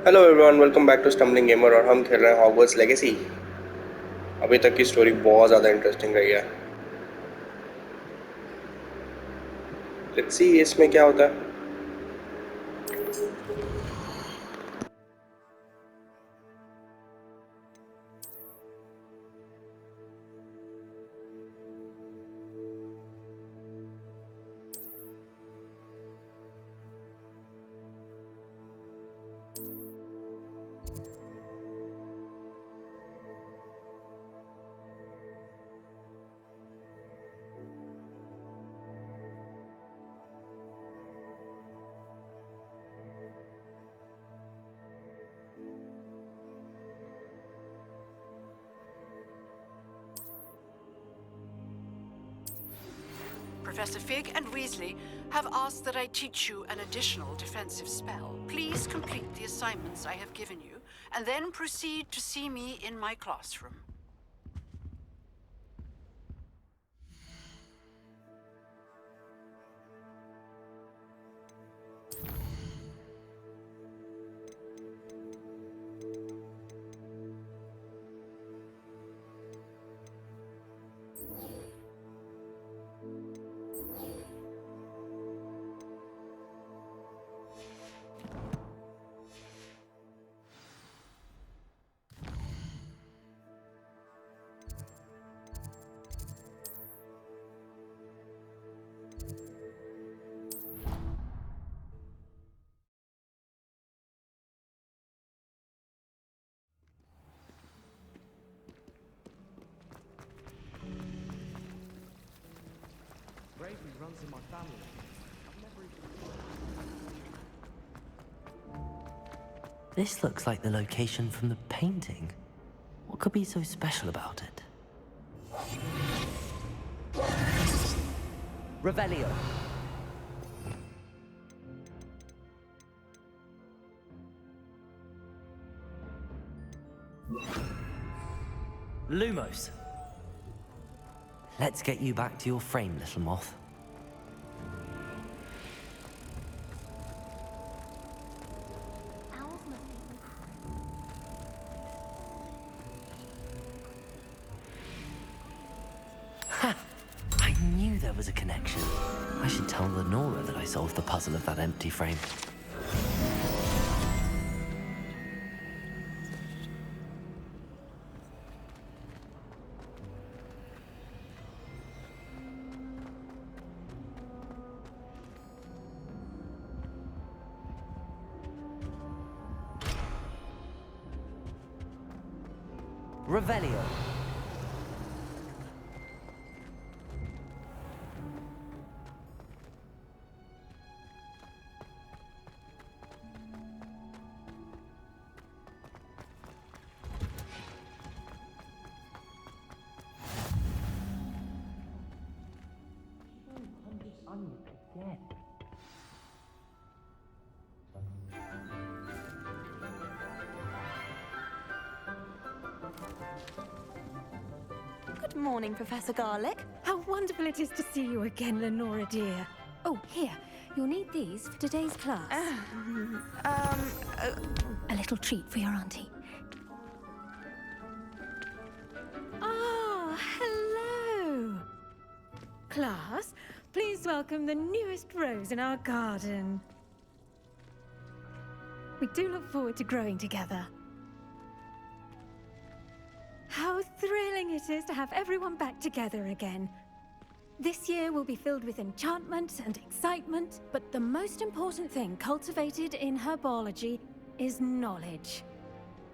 Hello everyone, welcome back to stumbling gamer. और हम खेल रहे हैं हॉगवर्ट्स लेगेसी। अभी तक की स्टोरी बहुत ज़्यादा इंटरेस्टिंग रही है। लेट्स सी इसमें क्या होता है। Professor Fig and Weasley have asked that I teach you an additional defensive spell. Please complete the assignments I have given you, and then proceed to see me in my classroom. Bravery runs in my family. I've never even... This looks like the location from the painting. What could be so special about it? Revelio. Lumos. Let's get you back to your frame, little moth. Ha! I knew there was a connection. I should tell Lenora that I solved the puzzle of that empty frame. Revelio. Again. Good morning, Professor Garlick. How wonderful it is to see you again, Lenora dear. Oh, here. You'll need these for today's class. A little treat for your auntie. Ah, hello. Class, please welcome the newest rose in our garden. We do look forward to growing together. How thrilling it is to have everyone back together again. This year will be filled with enchantment and excitement, but the most important thing cultivated in herbology is knowledge.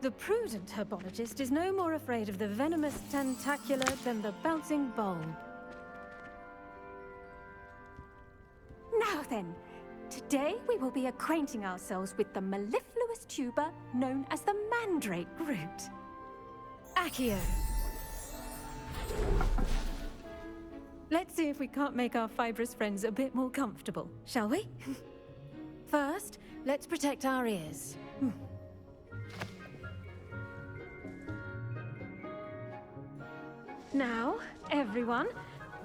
The prudent herbologist is no more afraid of the venomous tentacula than the bouncing bulb. Now then, today we will be acquainting ourselves with the mellifluous tuber known as the mandrake root. Accio. Let's see if we can't make our fibrous friends a bit more comfortable, shall we? First, let's protect our ears. Now, everyone,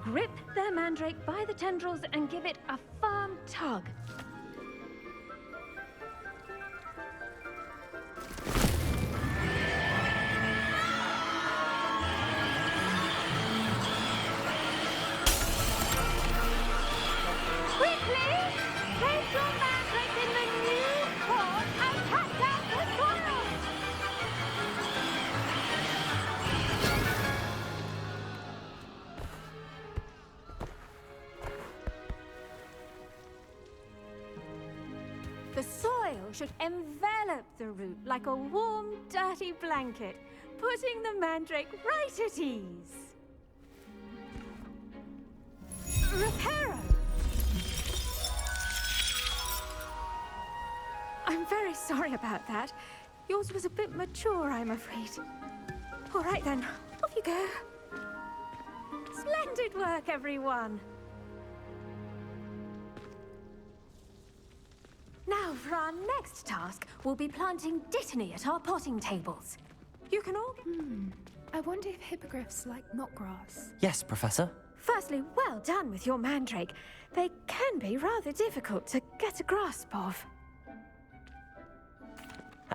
grip their mandrake by the tendrils and give it a firm tug. Please place your mandrake in the new pot and cut out the soil. The soil should envelop the root like a warm, dirty blanket, putting the mandrake right at ease. Reparo! I'm very sorry about that. Yours was a bit mature, I'm afraid. All right then, off you go. Splendid work, everyone. Now, for our next task, we'll be planting dittany at our potting tables. You can all... I wonder if hippogriffs like knot grass. Yes, Professor. Firstly, well done with your mandrake. They can be rather difficult to get a grasp of.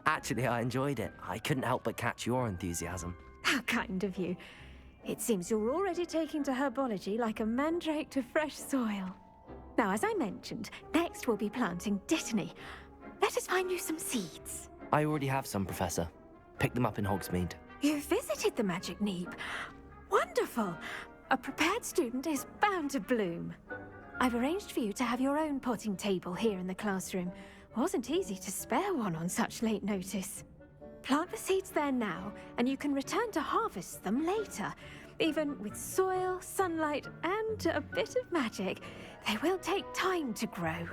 Actually, I enjoyed it. I couldn't help but catch your enthusiasm. How kind of you. It seems you're already taking to herbology like a mandrake to fresh soil. Now, as I mentioned, next we'll be planting dittany. Let us find you some seeds. I already have some, Professor. Picked them up in Hogsmeade. You visited the Magic Neep. Wonderful. A prepared student is bound to bloom. I've arranged for you to have your own potting table here in the classroom. Wasn't easy to spare one on such late notice. Plant the seeds there now, and you can return to harvest them later. Even with soil, sunlight, and a bit of magic, they will take time to grow.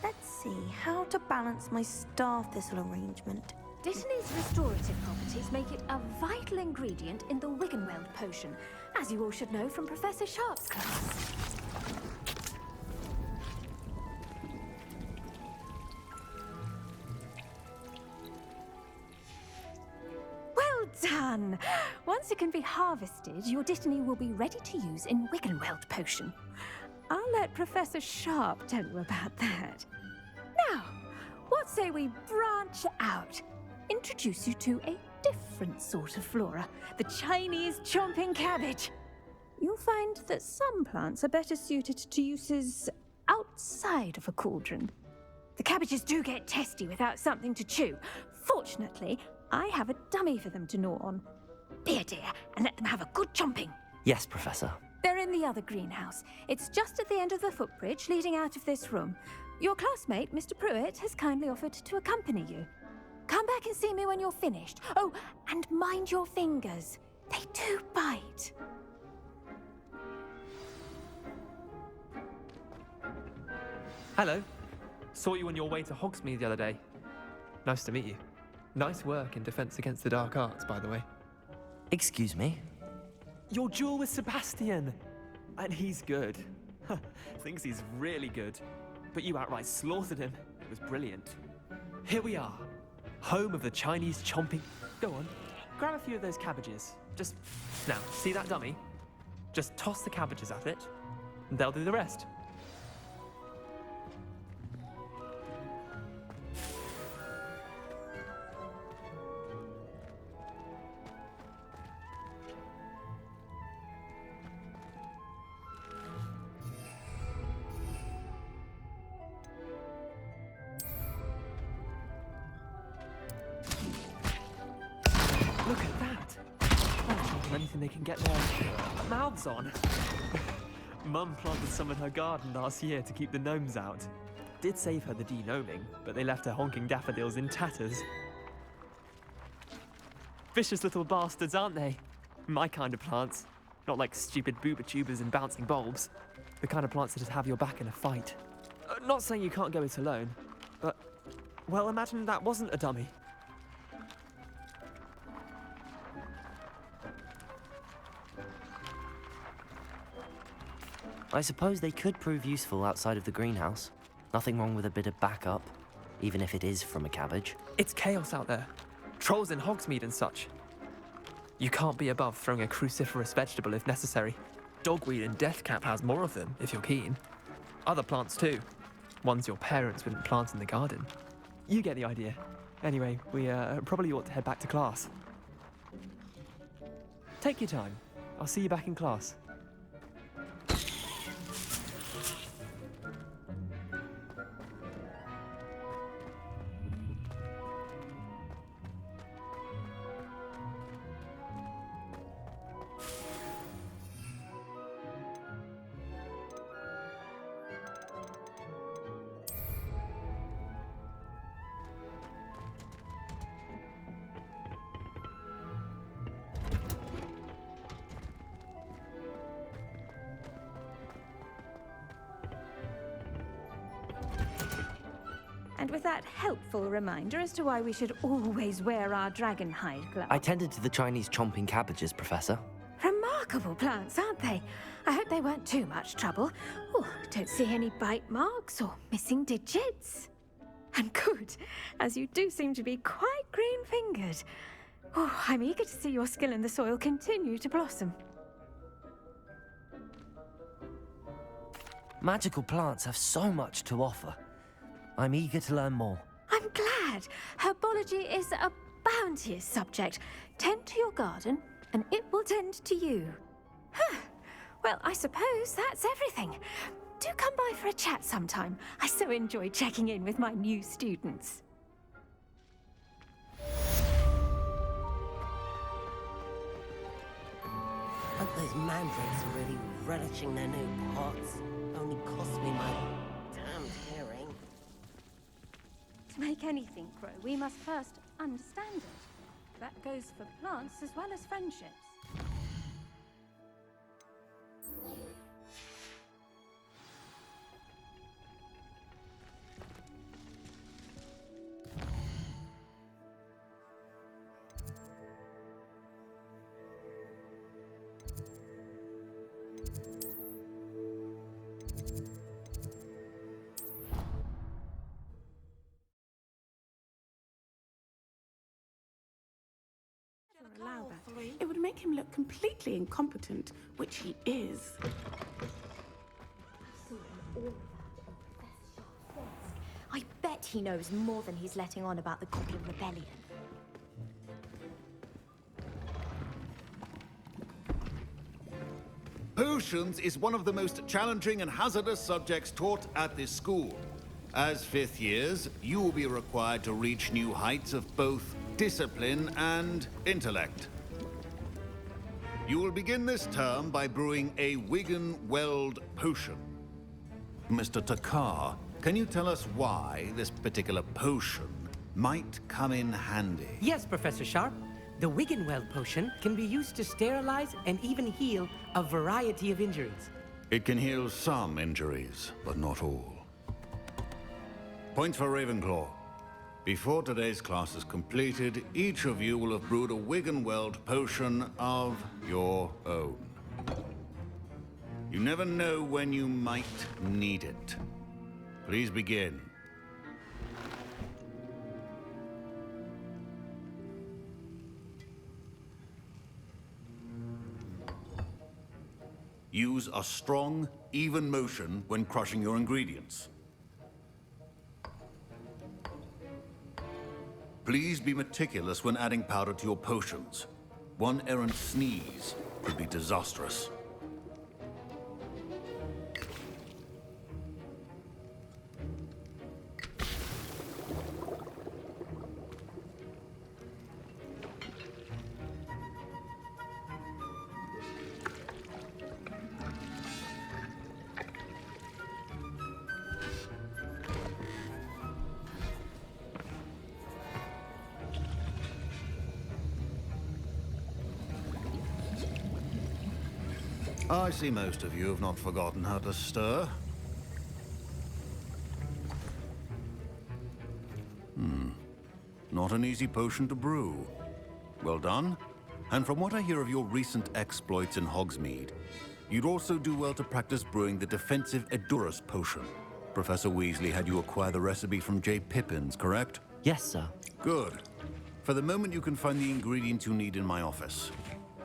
Let's see how to balance my star thistle arrangement. Dittany's restorative properties make it a vital ingredient in the Wiggenweld potion, as you all should know from Professor Sharp's class. Well done! Once it can be harvested, your dittany will be ready to use in Wiggenweld potion. I'll let Professor Sharp tell you about that. Now, what say we branch out? Introduce you to a different sort of flora, the Chinese chomping cabbage. You'll find that some plants are better suited to uses outside of a cauldron. The cabbages do get testy without something to chew. Fortunately, I have a dummy for them to gnaw on. Be a dear and let them have a good chomping. Yes, Professor. They're in the other greenhouse. It's just at the end of the footbridge leading out of this room. Your classmate, Mr. Pruitt, has kindly offered to accompany you. Come back and see me when you're finished. Oh, and mind your fingers. They do bite. Hello. Saw you on your way to Hogsmeade the other day. Nice to meet you. Nice work in Defense Against the Dark Arts, by the way. Excuse me? Your duel with Sebastian! And he's good. Thinks he's really good. But you outright slaughtered him. It was brilliant. Here we are. Home of the Chinese chomping... Go on. Grab a few of those cabbages. Just... Now, see that dummy? Just toss the cabbages at it, and they'll do the rest. Look at that! Oh, anything they can get their mouths on. Mum planted some in her garden last year to keep the gnomes out. Did save her the de-gnoming, but they left her honking daffodils in tatters. Vicious little bastards, aren't they? My kind of plants. Not like stupid booba tubers and bouncing bulbs. The kind of plants that just have your back in a fight. Not saying you can't go it alone, but... Well, imagine that wasn't a dummy. I suppose they could prove useful outside of the greenhouse. Nothing wrong with a bit of backup, even if it is from a cabbage. It's chaos out there. Trolls in Hogsmeade and such. You can't be above throwing a cruciferous vegetable if necessary. Dogweed and deathcap has more of them, if you're keen. Other plants too. Ones your parents wouldn't plant in the garden. You get the idea. Anyway, we probably ought to head back to class. Take your time. I'll see you back in class. And with that helpful reminder as to why we should always wear our dragon hide gloves. I tended to the Chinese chomping cabbages, Professor. Remarkable plants, aren't they? I hope they weren't too much trouble. Oh, don't see any bite marks or missing digits. And good, as you do seem to be quite green-fingered. Oh, I'm eager to see your skill in the soil continue to blossom. Magical plants have so much to offer. I'm eager to learn more. I'm glad. Herbology is a bounteous subject. Tend to your garden, and it will tend to you. Huh. Well, I suppose that's everything. Do come by for a chat sometime. I so enjoy checking in with my new students. Hope those mandrakes are really relishing their new pots. Only cost me my damned hearing. To make anything grow, we must first understand it. That goes for plants as well as friendships. It would make him look completely incompetent, which he is. I bet he knows more than he's letting on about the Goblin Rebellion. Potions is one of the most challenging and hazardous subjects taught at this school. As fifth years, you will be required to reach new heights of both discipline and intellect. You will begin this term by brewing a Wigan Weld potion. Mr. Takar, can you tell us why this particular potion might come in handy? Yes, Professor Sharp. The Wiggenweld potion can be used to sterilize and even heal a variety of injuries. It can heal some injuries, but not all. Points for Ravenclaw. Before today's class is completed, each of you will have brewed a Wiggenweld potion of your own. You never know when you might need it. Please begin. Use a strong, even motion when crushing your ingredients. Please be meticulous when adding powder to your potions. One errant sneeze could be disastrous. I see most of you have not forgotten how to stir. Not an easy potion to brew. Well done. And from what I hear of your recent exploits in Hogsmeade, you'd also do well to practice brewing the defensive Edurus potion. Professor Weasley had you acquire the recipe from J. Pippins, correct? Yes, sir. Good. For the moment, you can find the ingredients you need in my office.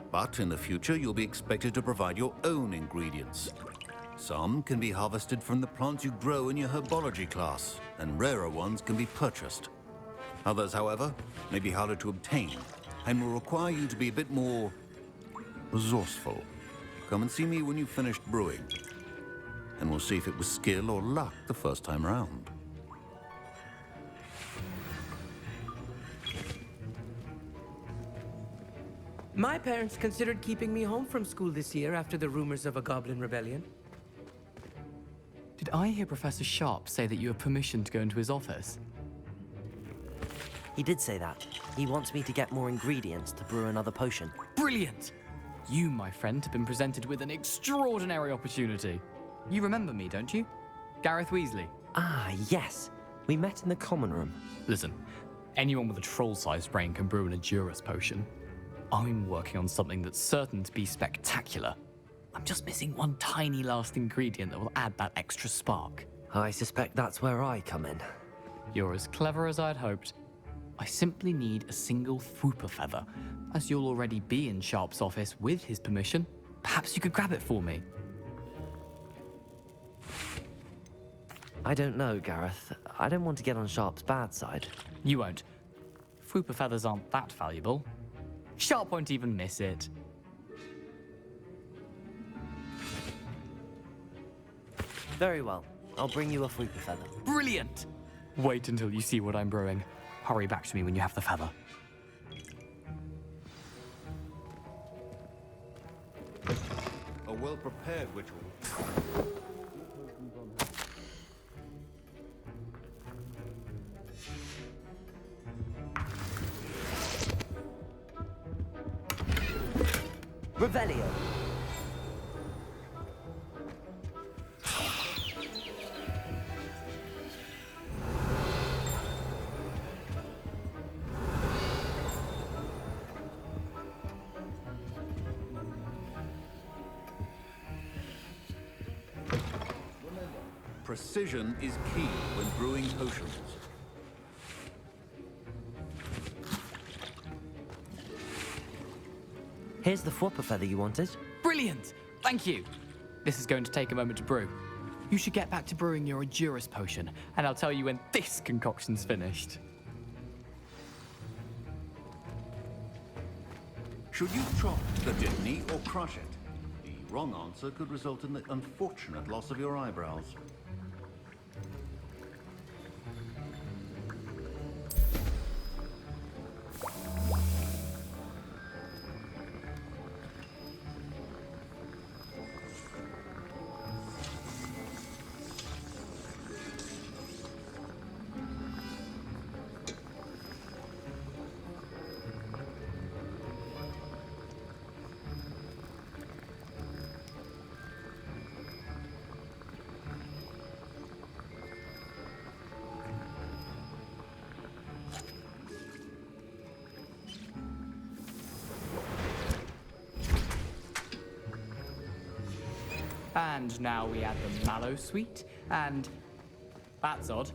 But in the future, you'll be expected to provide your own ingredients. Some can be harvested from the plants you grow in your herbology class, and rarer ones can be purchased. Others, however, may be harder to obtain, and will require you to be a bit more resourceful. Come and see me when you've finished brewing, and we'll see if it was skill or luck the first time round. My parents considered keeping me home from school this year after the rumors of a Goblin Rebellion. Did I hear Professor Sharp say that you have permission to go into his office? He did say that. He wants me to get more ingredients to brew another potion. Brilliant! You, my friend, have been presented with an extraordinary opportunity. You remember me, don't you? Gareth Weasley. Ah, yes. We met in the common room. Listen, anyone with a troll-sized brain can brew an Endurus potion. I'm working on something that's certain to be spectacular. I'm just missing one tiny last ingredient that will add that extra spark. I suspect that's where I come in. You're as clever as I'd hoped. I simply need a single Fwooper feather. As you'll already be in Sharp's office with his permission, perhaps you could grab it for me. I don't know, Gareth. I don't want to get on Sharp's bad side. You won't. Fwooper feathers aren't that valuable. Sharp won't even miss it. Very well. I'll bring you a Fwooper feather. Brilliant! Wait until you see what I'm brewing. Hurry back to me when you have the feather. A well-prepared ritual. Revelio. Precision is key when brewing potions. Here's the Fwooper feather you wanted. Brilliant! Thank you! This is going to take a moment to brew. You should get back to brewing your Endurus potion, and I'll tell you when this concoction's finished. Should you chop the Dittany or crush it? The wrong answer could result in the unfortunate loss of your eyebrows. And now we add the mallow sweet, and... That's odd.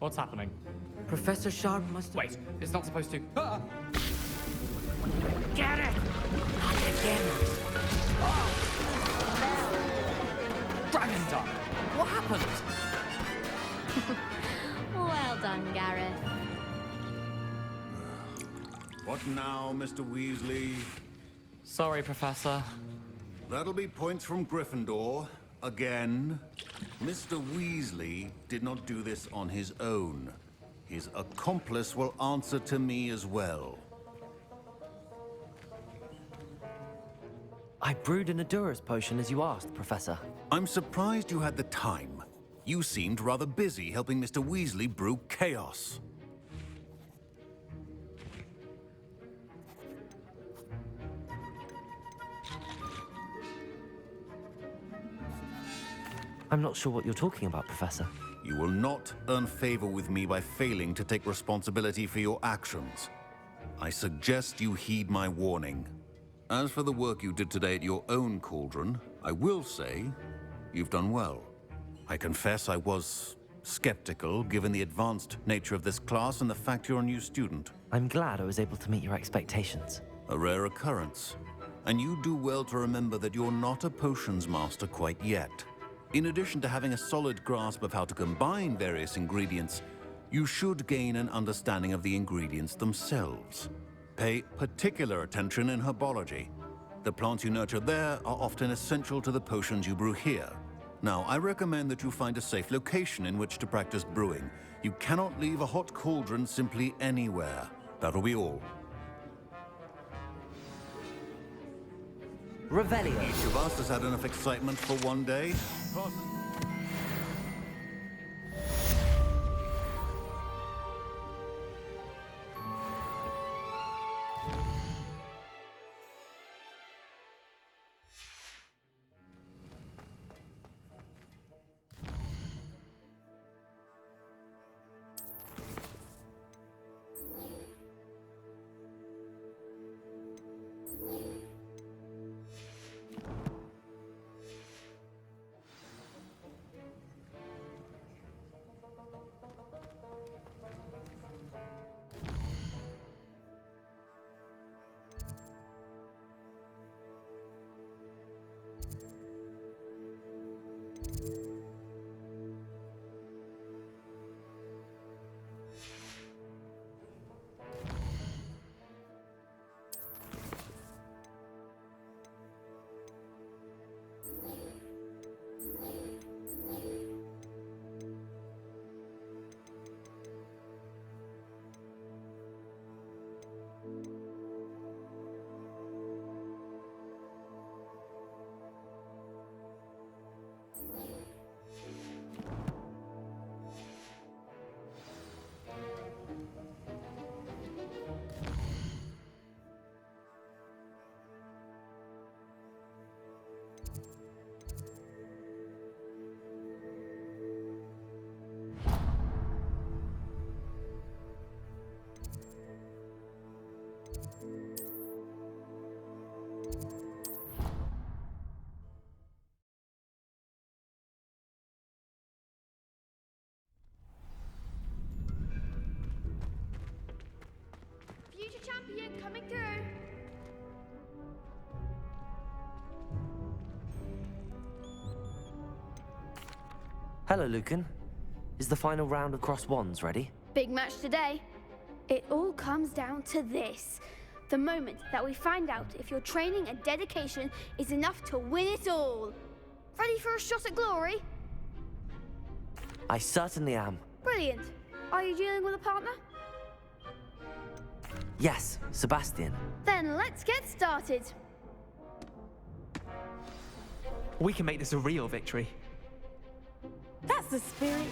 What's happening? Professor Sharp must have... Wait, it's not supposed to... Ah! Get it! Not again! Dragon Tongue! What happened? Well done, Gareth. What now, Mr. Weasley? Sorry, Professor. That'll be points from Gryffindor. Again. Mr. Weasley did not do this on his own. His accomplice will answer to me as well. I brewed an Endurus potion as you asked, Professor. I'm surprised you had the time. You seemed rather busy helping Mr. Weasley brew chaos. I'm not sure what you're talking about, Professor. You will not earn favor with me by failing to take responsibility for your actions. I suggest you heed my warning. As for the work you did today at your own cauldron, I will say you've done well. I confess I was skeptical, given the advanced nature of this class and the fact you're a new student. I'm glad I was able to meet your expectations. A rare occurrence. And you do well to remember that you're not a potions master quite yet. In addition to having a solid grasp of how to combine various ingredients, you should gain an understanding of the ingredients themselves. Pay particular attention in herbology. The plants you nurture there are often essential to the potions you brew here. Now, I recommend that you find a safe location in which to practice brewing. You cannot leave a hot cauldron simply anywhere. That'll be all. Revelio. Each of us has had enough excitement for one day. Hello, Lucan. Is the final round of cross wands ready? Big match today. It all comes down to this. The moment that we find out if your training and dedication is enough to win it all. Ready for a shot at glory? I certainly am. Brilliant. Are you dealing with a partner? Yes, Sebastian. Then let's get started. We can make this a real victory. That's the spirit.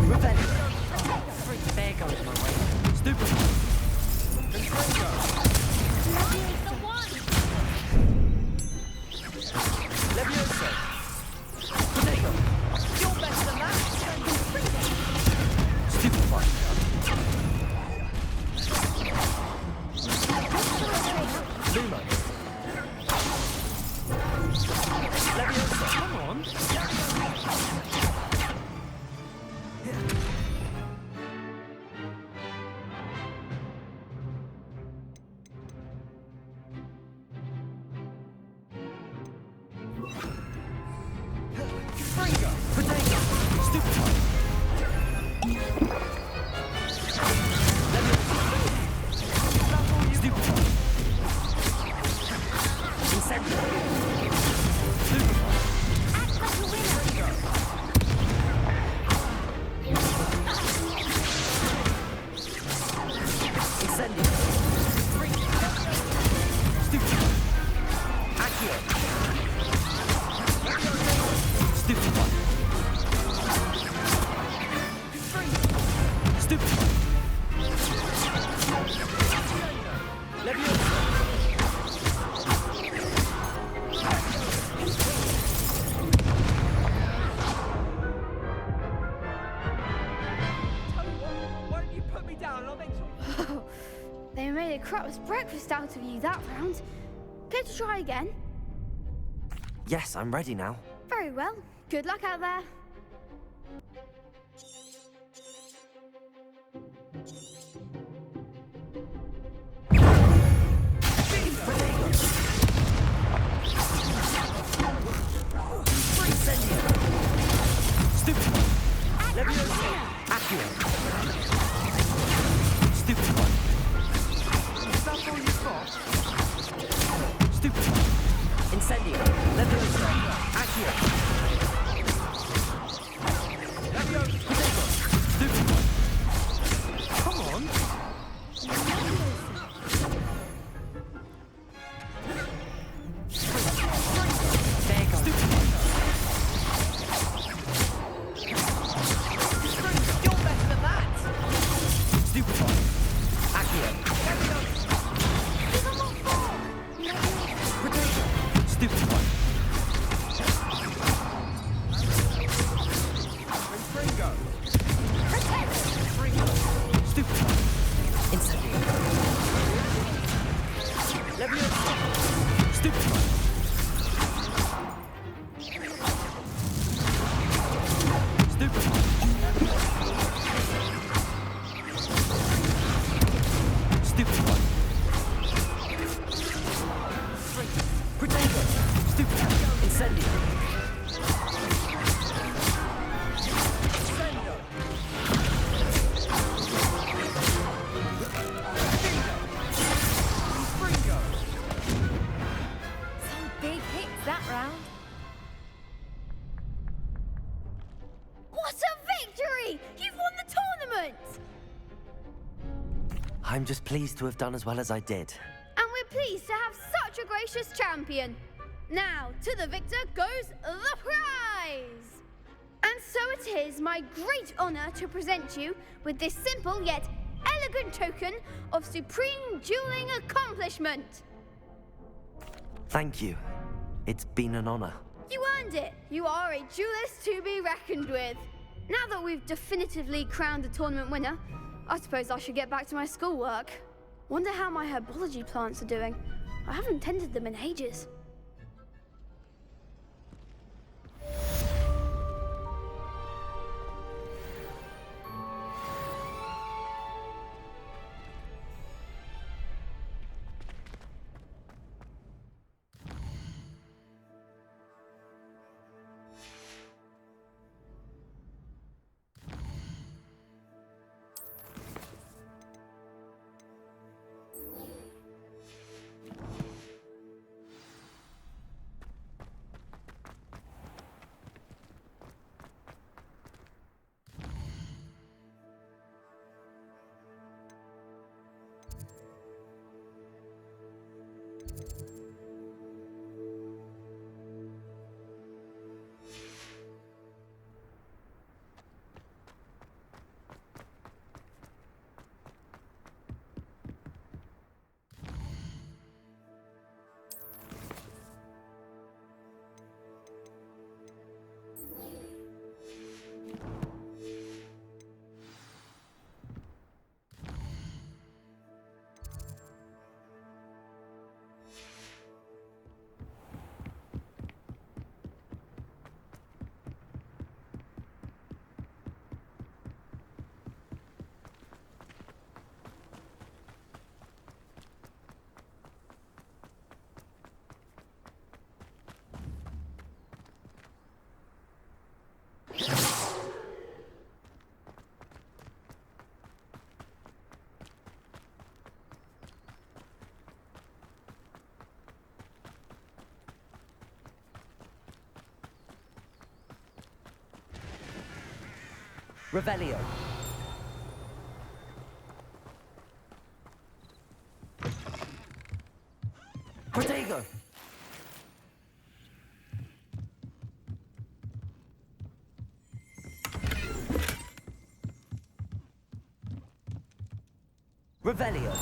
Revenge. Freak, there goes my way. Stupid. Levioso. Potato. You're better than that. Stupefy. Lumo. Levioso. Come on. They made a crap's breakfast out of you that round. Care to try again? Yes, I'm ready now. Very well. Good luck out there. Incendio. Levioso. Accio. Come on. I'm just pleased to have done as well as I did. And we're pleased to have such a gracious champion. Now, to the victor goes the prize! And so it is my great honor to present you with this simple yet elegant token of supreme dueling accomplishment. Thank you. It's been an honor. You earned it. You are a duelist to be reckoned with. Now that we've definitively crowned the tournament winner, I suppose I should get back to my schoolwork. Wonder how my herbology plants are doing. I haven't tended them in ages. Revelio. Protego. Revelio.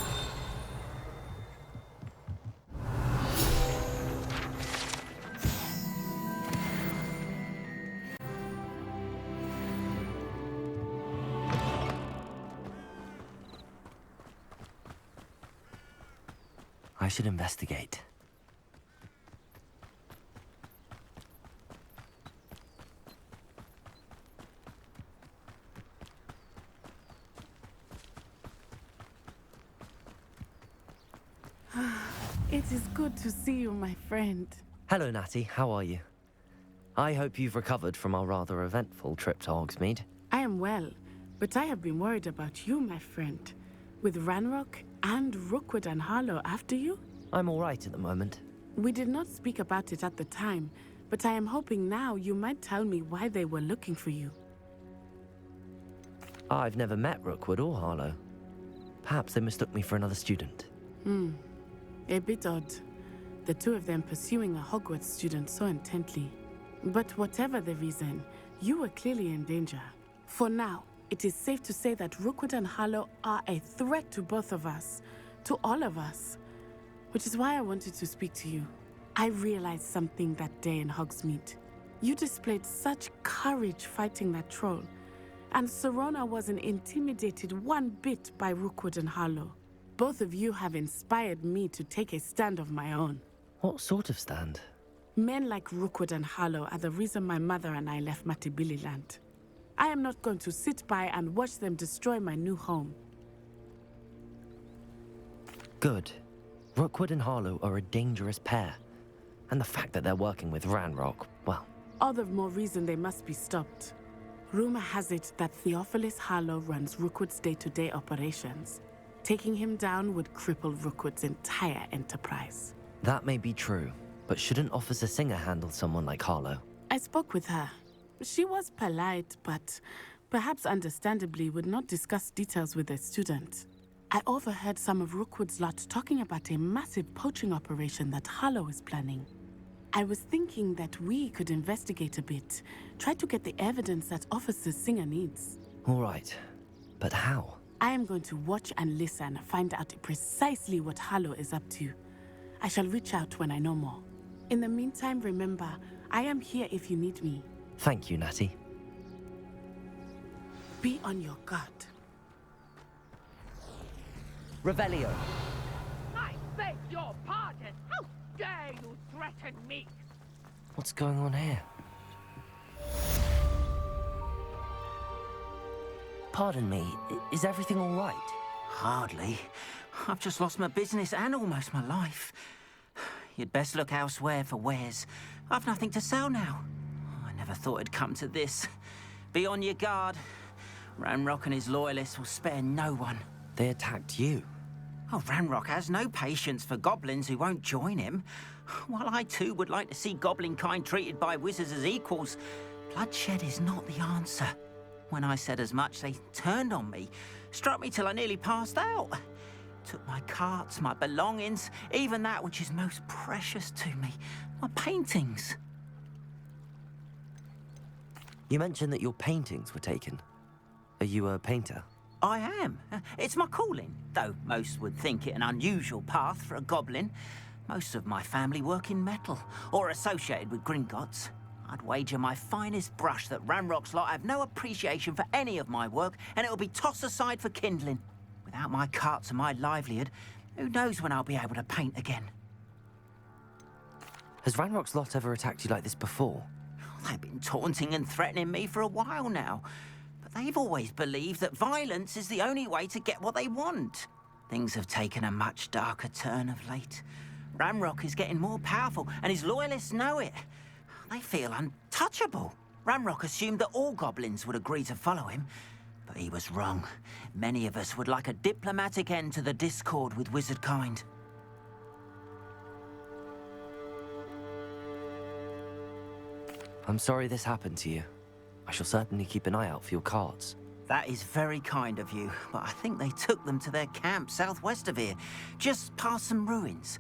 I should investigate. It is good to see you, my friend. Hello, Natty. How are you? I hope you've recovered from our rather eventful trip to Hogsmeade. I am well, but I have been worried about you, my friend. With Ranrock and Rookwood and Harlow after you? I'm all right at the moment. We did not speak about it at the time, but I am hoping now you might tell me why they were looking for you. I've never met Rookwood or Harlow. Perhaps they mistook me for another student. A bit odd. The two of them pursuing a Hogwarts student so intently. But whatever the reason, you were clearly in danger. For now, it is safe to say that Rookwood and Harlow are a threat to both of us. To all of us. Which is why I wanted to speak to you. I realized something that day in Hogsmeade. You displayed such courage fighting that troll. And Serona wasn't intimidated one bit by Rookwood and Harlow. Both of you have inspired me to take a stand of my own. What sort of stand? Men like Rookwood and Harlow are the reason my mother and I left Matibili land. I am not going to sit by and watch them destroy my new home. Good. Rookwood and Harlow are a dangerous pair. And the fact that they're working with Ranrock, well... All the more reason they must be stopped. Rumor has it that Theophilus Harlow runs Rookwood's day-to-day operations. Taking him down would cripple Rookwood's entire enterprise. That may be true, but shouldn't Officer Singer handle someone like Harlow? I spoke with her. She was polite, but perhaps understandably would not discuss details with a student. I overheard some of Rookwood's lot talking about a massive poaching operation that Harlow is planning. I was thinking that we could investigate a bit, try to get the evidence that Officer Singer needs. All right, but how? I am going to watch and listen, find out precisely what Harlow is up to. I shall reach out when I know more. In the meantime, remember, I am here if you need me. Thank you, Natty. Be on your guard. Revelio. I beg your pardon! How dare you threaten me? What's going on here? Pardon me, is everything all right? Hardly. I've just lost my business and almost my life. You'd best look elsewhere for wares. I've nothing to sell now. I never thought it'd come to this. Be on your guard. Ranrock and his loyalists will spare no one. They attacked you? Oh, Ranrock has no patience for goblins who won't join him. While I too would like to see goblin kind treated by wizards as equals, bloodshed is not the answer. When I said as much, they turned on me, struck me till I nearly passed out. Took my carts, my belongings, even that which is most precious to me, my paintings. You mentioned that your paintings were taken. Are you a painter? I am. It's my calling, though most would think it an unusual path for a goblin. Most of my family work in metal, or associated with Gringotts. I'd wager my finest brush that Ranrock's lot have no appreciation for any of my work, and it'll be tossed aside for kindling. Without my carts and my livelihood, who knows when I'll be able to paint again. Has Ranrock's lot ever attacked you like this before? They've been taunting and threatening me for a while now. But they've always believed that violence is the only way to get what they want. Things have taken a much darker turn of late. Ranrock is getting more powerful, and his loyalists know it. They feel untouchable. Ranrock assumed that all goblins would agree to follow him, but he was wrong. Many of us would like a diplomatic end to the discord with wizard kind. I'm sorry this happened to you. I shall certainly keep an eye out for your carts. That is very kind of you, but I think they took them to their camp southwest of here, just past some ruins.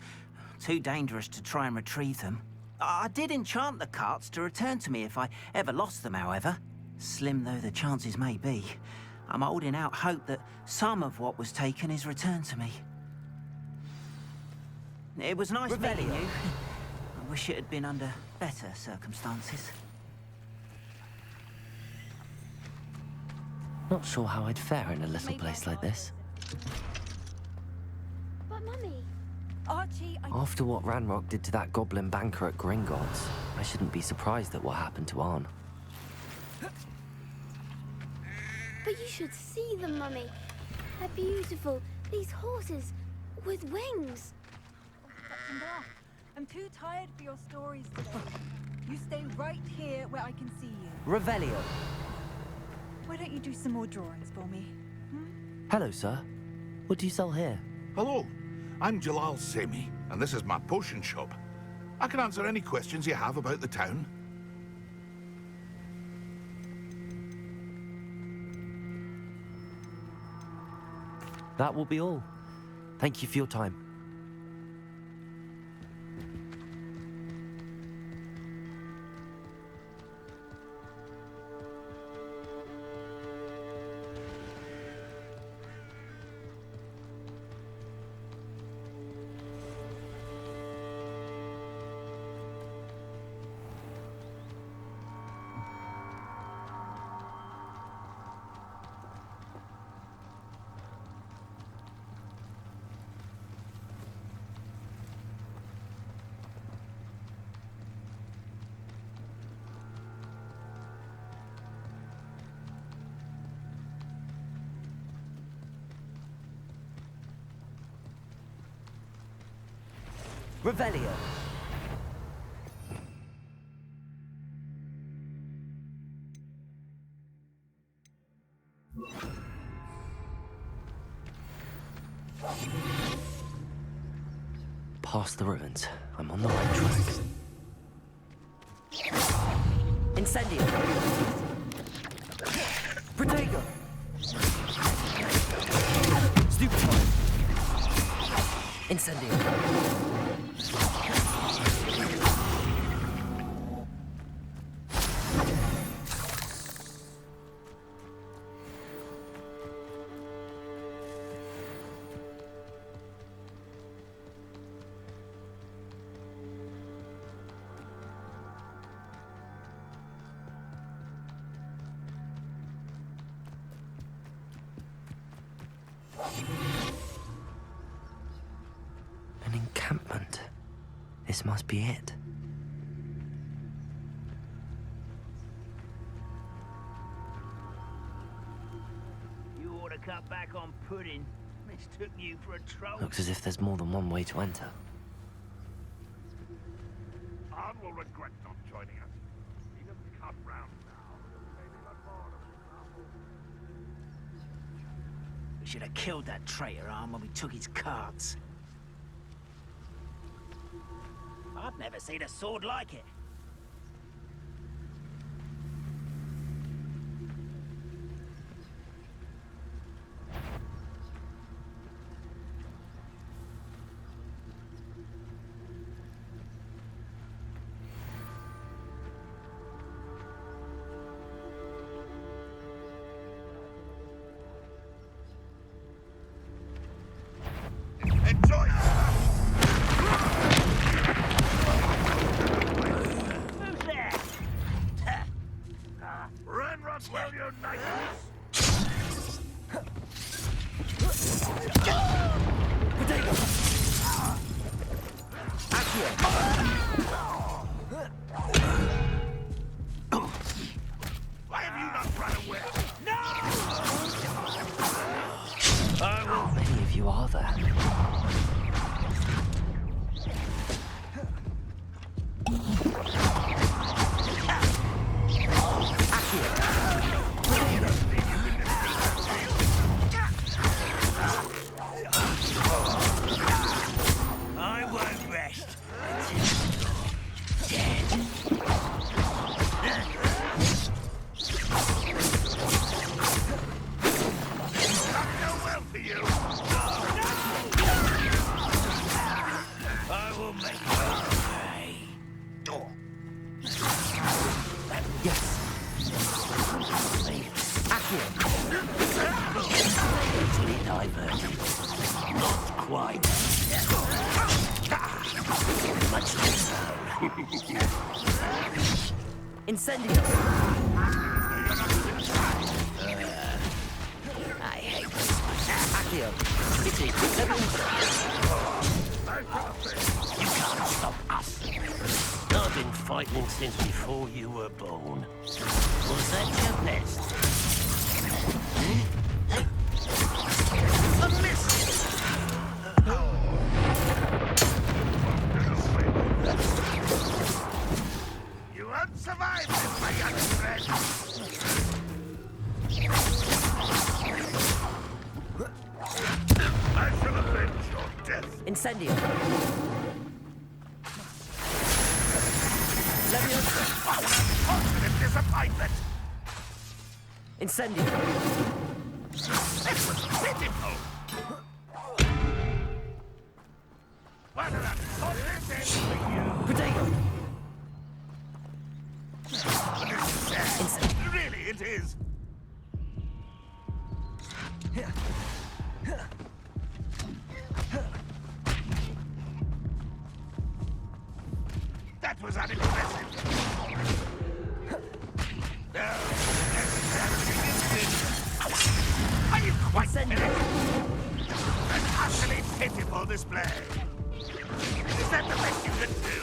Too dangerous to try and retrieve them. I did enchant the carts to return to me if I ever lost them, however. Slim though the chances may be, I'm holding out hope that some of what was taken is returned to me. It was nice meeting you. I wish it had been under better circumstances. Not sure how I'd fare in a little place like this. But Mummy... Archie, After what Ranrock did to that goblin banker at Gringotts, I shouldn't be surprised at what happened to Arn. But you should see them, Mummy. They're beautiful. These horses with wings. I'm too tired for your stories today. You stay right here where I can see you. Revelio. Why don't you do some more drawings for me? Hello, sir. What do you sell here? Hello, I'm Jalal Semi, and this is my potion shop. I can answer any questions you have about the town. That will be all. Thank you for your time. Revelio. Past the ruins. I'm on the right track. Incendio. Protego. Stupefy. Incendio. An encampment. This must be it. You ought to cut back on pudding. Mistook you for a troll. Looks as if there's more than one way to enter. Arn will regret not joining us. He doesn't come round now. Maybe not more of We should have killed that traitor, Arn, when we took his carts. I've never seen a sword like it. Enjoy! Who's there? Ranrock will unite Why have you not run away? How many of you are there? Easily diverted. Not quite. Much too slow. Incendio. I hate this. Accio. Pity. You can't stop us. I've been fighting since before you were born. Was that your best? A miss! You won't survive this, my young friend. I shall avenge your death. Incendio. Leviosa. Positive disappointment. Incendio. It was pitiful. What an unfortunate end for you. Protego. Really, it is. That was unimpressive. Are you quite finished? An utterly pitiful display. Is that the best you can do?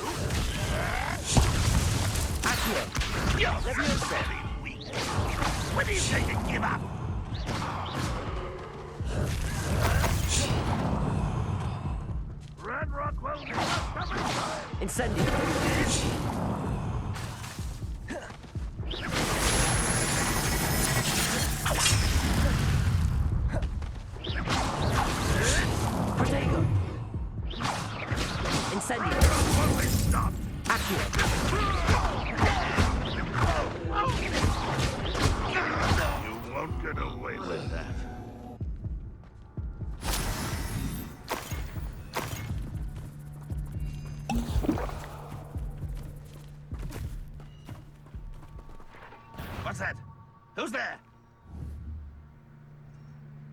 Accio. You're very weak. When are you going to give up? Red Rock will never stop it. Incendio. Protego. Incendio. Always stop. Accio. You won't get away with that. What's that? Who's there?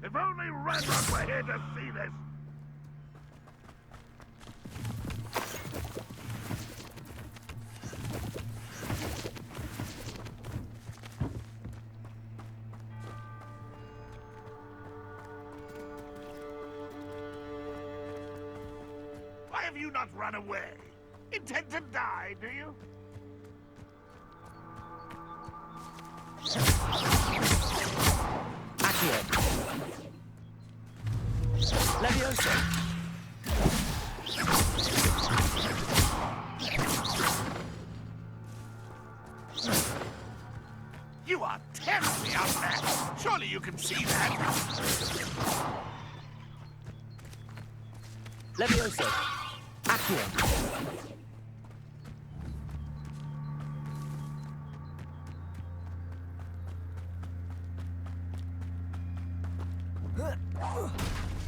If only Red Rock were here to see this. Why have you not run away? Intend to die, do you? Accio. Leviosa. You are terribly outmatched. Surely you can see that. Leviosa. Accio.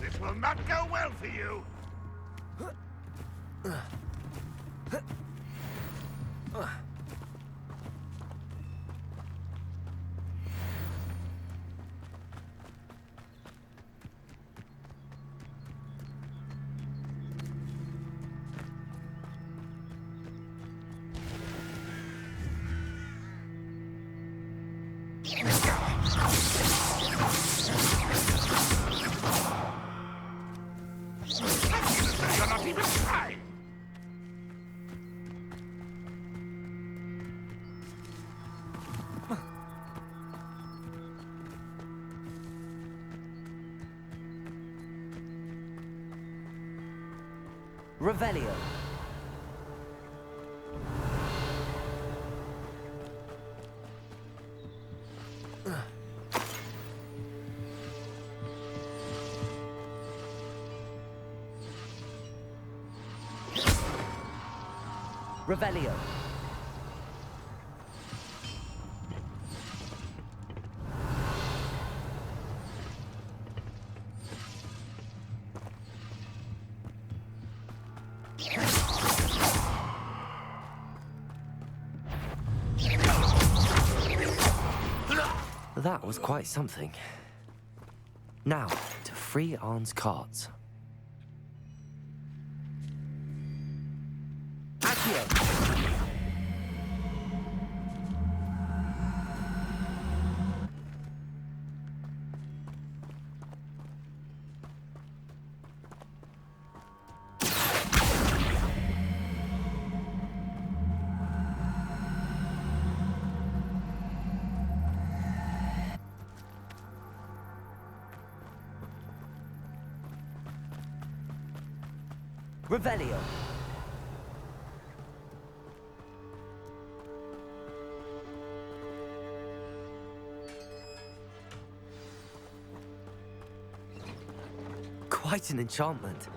This will not go well for you. You're not even trying. Revelio. Revelio. That was quite something. Now, to free Arn's carts. Accio! Revelio. Quite an enchantment.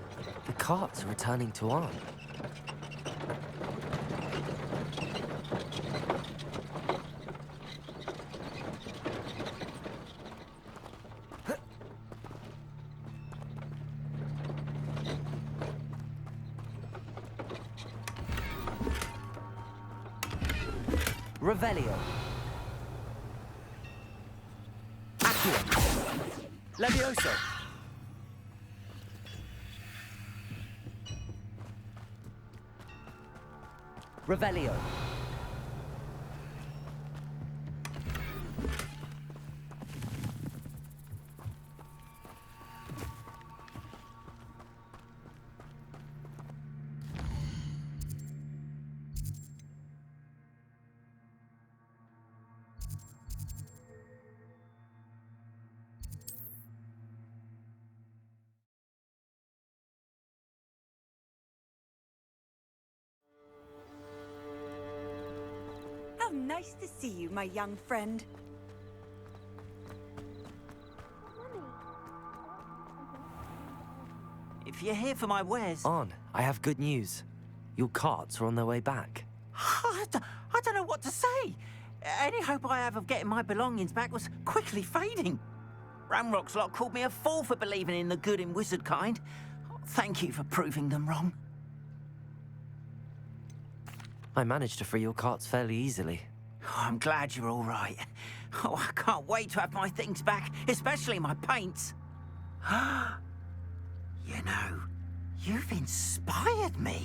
The carts are returning to Arn. Revelio. Accio. Levioso. Revelio. How nice to see you, my young friend. If you're here for my wares... Arn, I have good news. Your carts are on their way back. I don't know what to say. Any hope I have of getting my belongings back was quickly fading. Ramrock's lot called me a fool for believing in the good in wizard kind. Thank you for proving them wrong. I managed to free your carts fairly easily. Oh, I'm glad you're all right. Oh, I can't wait to have my things back, especially my paints. You know, you've inspired me.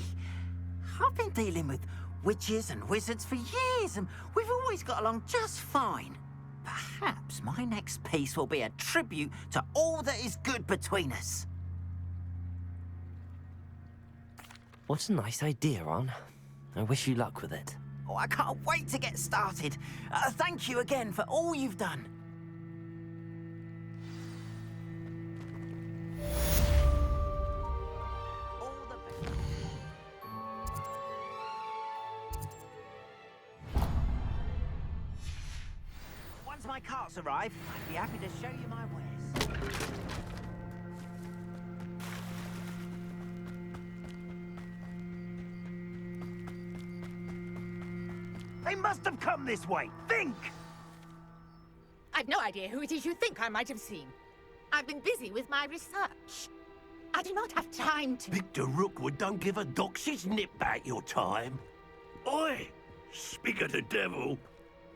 I've been dealing with witches and wizards for years, and we've always got along just fine. Perhaps my next piece will be a tribute to all that is good between us. What a nice idea, Arn. I wish you luck with it. Oh, I can't wait to get started. Thank you again for all you've done. Once my carts arrive, I'd be happy to show you my wares. They must have come this way. Think! I've no idea who it is you think I might have seen. I've been busy with my research. I do not have time to... Victor Rookwood don't give a doxy's nip back your time. Oi! Speak of the devil.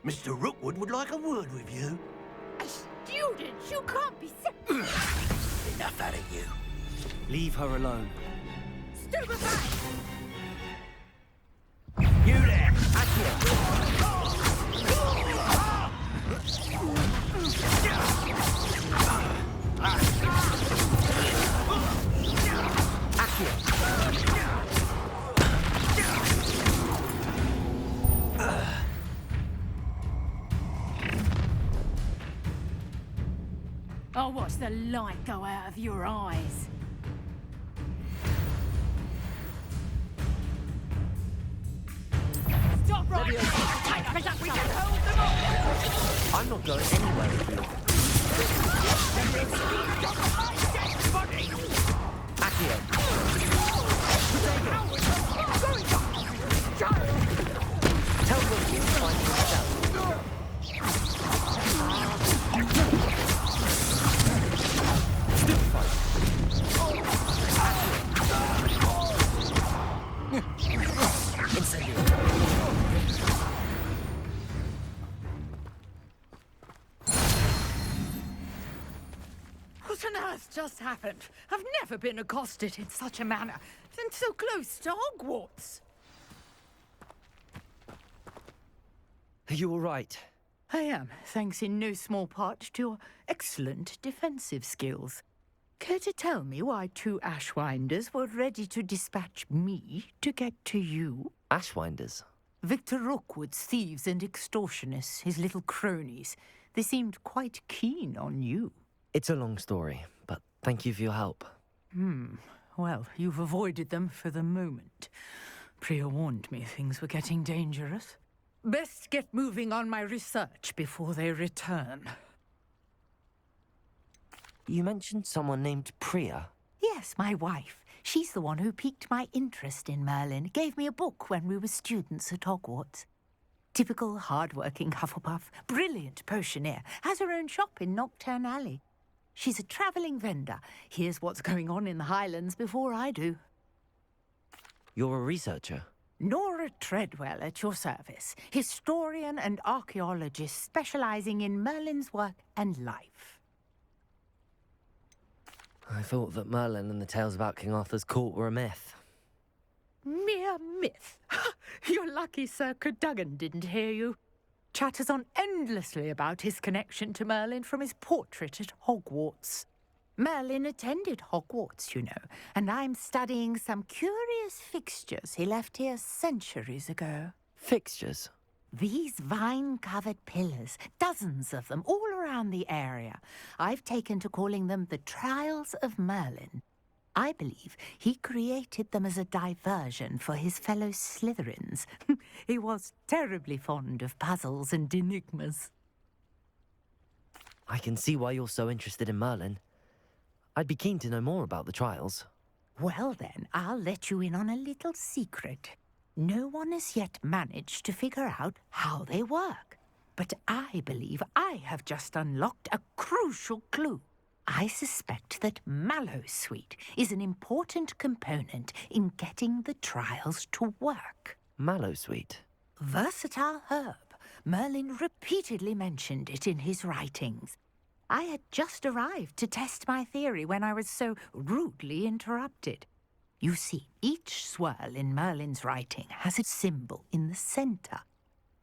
Mr. Rookwood would like a word with you. A student? You can't be Enough out of you. Leave her alone. Stupefy! You there! I'll watch the light go out of your eyes. Stop right now! We can hold them off! I'm not going anywhere with you. Accio. Tell Wilkie to find himself. What on earth just happened? I've never been accosted in such a manner, and so close to Hogwarts. Are you all right? I am, thanks in no small part to your excellent defensive skills. Care to tell me why 2 Ashwinders were ready to dispatch me to get to you? Ashwinders? Victor Rookwood's thieves and extortionists, his little cronies. They seemed quite keen on you. It's a long story, but thank you for your help. Well, you've avoided them for the moment. Priya warned me things were getting dangerous. Best get moving on my research before they return. You mentioned someone named Priya. Yes, my wife. She's the one who piqued my interest in Merlin. Gave me a book when we were students at Hogwarts. Typical hard-working Hufflepuff, brilliant potioneer, has her own shop in Knockturn Alley. She's a travelling vendor. Hears what's going on in the Highlands before I do. You're a researcher? Nora Treadwell at your service, historian and archaeologist specialising in Merlin's work and life. I thought that Merlin and the tales about King Arthur's court were a myth. Mere myth. You're lucky Sir Cadogan didn't hear you. Chatters on endlessly about his connection to Merlin from his portrait at Hogwarts. Merlin attended Hogwarts, you know, and I'm studying some curious fixtures he left here centuries ago. Fixtures? These vine-covered pillars, dozens of them, all around the area. I've taken to calling them the Trials of Merlin. I believe he created them as a diversion for his fellow Slytherins. He was terribly fond of puzzles and enigmas. I can see why you're so interested in Merlin. I'd be keen to know more about the trials. Well then, I'll let you in on a little secret. No one has yet managed to figure out how they work. But I believe I have just unlocked a crucial clue. I suspect that Mallowsweet is an important component in getting the trials to work. Mallowsweet? Versatile herb. Merlin repeatedly mentioned it in his writings. I had just arrived to test my theory when I was so rudely interrupted. You see, each swirl in Merlin's writing has a symbol in the centre.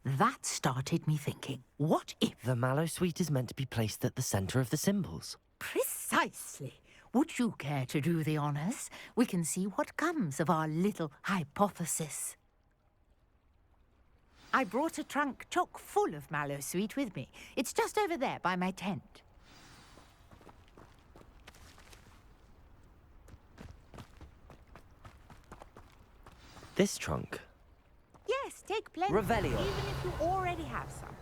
That started me thinking, what if... The Mallowsweet is meant to be placed at the centre of the symbols. Precisely. Would you care to do the honours? We can see what comes of our little hypothesis. I brought a trunk chock full of Mallowsweet with me. It's just over there by my tent. This trunk? Yes, take plenty. Revelio. Even if you already have some.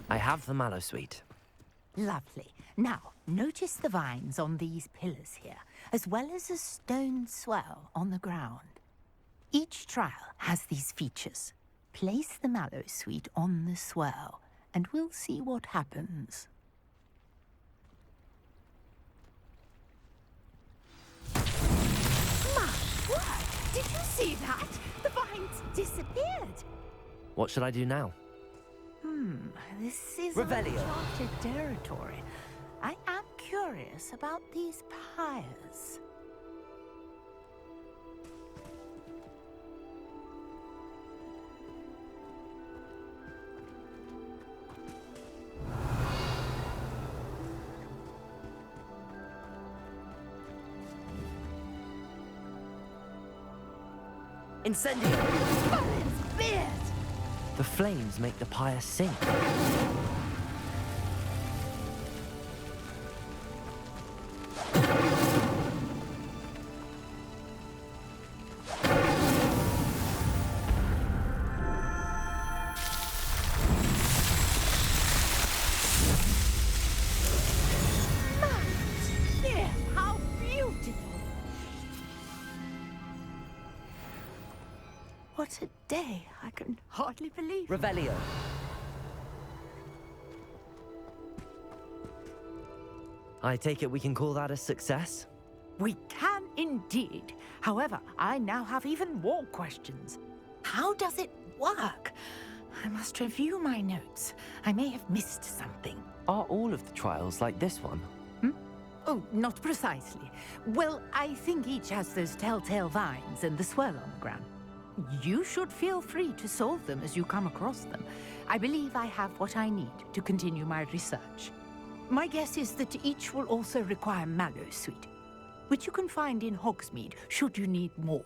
I have the Mallowsweet. Lovely. Now, notice the vines on these pillars here, as well as a stone swell on the ground. Each trial has these features. Place the Mallowsweet on the swell, and we'll see what happens. My word! Did you see that? The vines disappeared. What should I do now? This is Revelio. uncharted territory. I am curious about these pyres. Incendio! Merlin's beard! The flames make the pyre sink. Yes, how beautiful! What a day! I can hardly believe it. Revelio. I take it we can call that a success? We can indeed. However, I now have even more questions. How does it work? I must review my notes. I may have missed something. Are all of the trials like this one? Oh, not precisely. Well, I think each has those telltale vines and the swirl on the ground. You should feel free to solve them as you come across them. I believe I have what I need to continue my research. My guess is that each will also require mallow sweet, which you can find in Hogsmeade should you need more.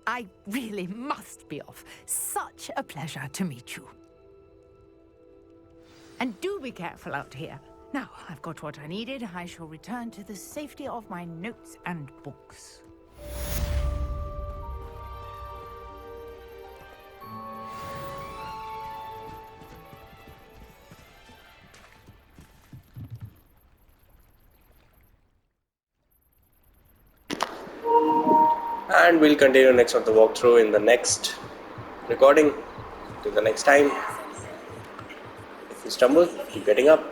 I really must be off. Such a pleasure to meet you. And do be careful out here. Now, I've got what I needed. I shall return to the safety of my notes and books. And we'll continue next of the walkthrough in the next recording. Till the next time. If you stumble, keep getting up.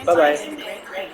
Bye bye.